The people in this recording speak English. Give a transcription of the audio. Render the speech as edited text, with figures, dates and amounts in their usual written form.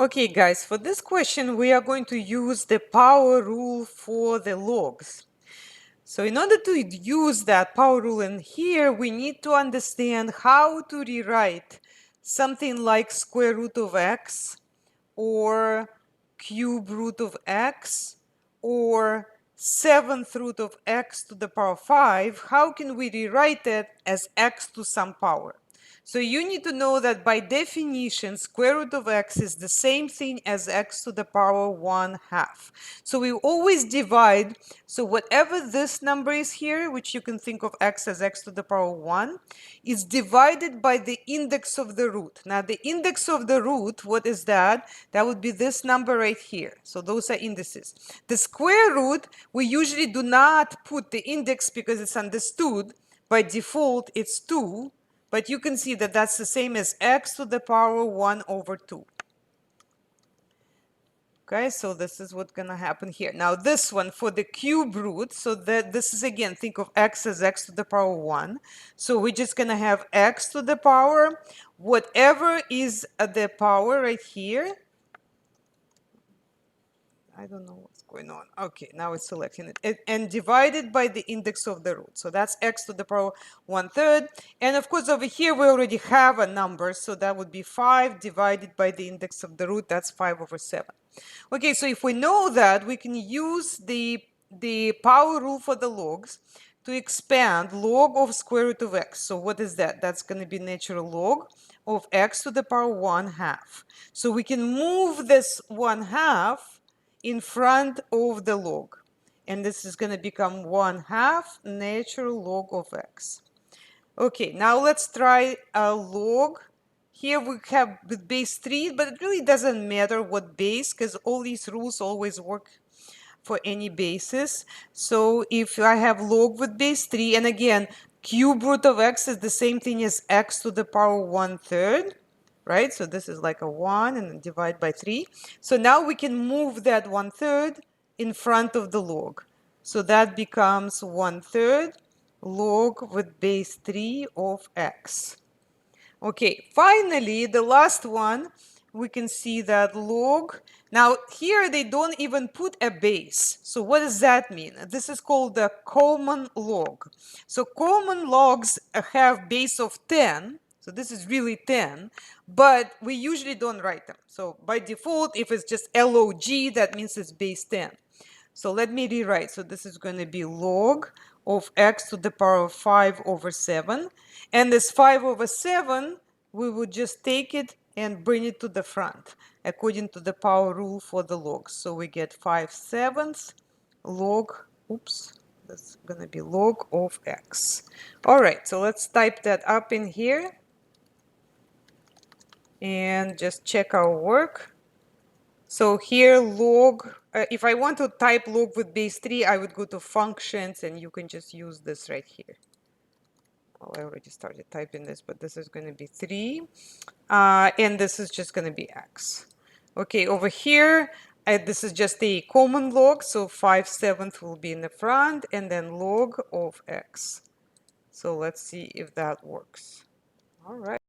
Okay, guys, for this question, we are going to use the power rule for the logs. So in order to use that power rule in here, we need to understand how to rewrite something like square root of x or cube root of x or seventh root of x to the power 5. How can we rewrite it as x to some power? So you need to know that by definition, square root of x is the same thing as x to the power 1/2. So we always divide. So whatever this number is here, which you can think of x as x to the power 1, is divided by the index of the root. Now the index of the root, what is that? That would be this number right here. So those are indices. The square root, we usually do not put the index because it's understood. By default, it's 2. But you can see that that's the same as x to the power 1/2. Okay, so this is what's going to happen here. Now this one for the cube root, so that this is again, think of x as x to the power 1. So we're just going to have x to the power, whatever is at the power right here. I don't know what's going on. Okay, now it's selecting it. And divided by the index of the root. So that's x to the power 1/3. And of course, over here, we already have a number. So that would be 5 divided by the index of the root. That's 5/7. Okay, so if we know that, we can use the power rule for the logs to expand log of square root of x. So what is that? That's going to be natural log of x to the power 1/2. So we can move this 1/2 in front of the log. And this is going to become 1/2 natural log of x. Okay, now let's try a log. Here we have with base 3, but it really doesn't matter what base because all these rules always work for any basis. So if I have log with base 3, and again, cube root of x is the same thing as x to the power 1/3. Right? So this is like a 1 and then divide by 3. So now we can move that 1/3 in front of the log. So that becomes 1/3 log with base 3 of x. Okay, finally, the last one, we can see that log. Now here they don't even put a base. So what does that mean? This is called the common log. So common logs have base of 10. So this is really 10, but we usually don't write them. So by default, if it's just log, that means it's base 10. So let me rewrite. So this is going to be log of x to the power of 5/7. And this 5/7, we would just take it and bring it to the front according to the power rule for the logs. So we get 5/7 log, oops, that's going to be log of x. All right, so let's type that up in here and just check our work. So here log, if I want to type log with base 3, I would go to functions and you can just use this right here. Well, I already started typing this, but this is going to be 3. And this is just going to be x. Okay, over here, this is just a common log. So 5/7 will be in the front and then log of x. So let's see if that works. All right.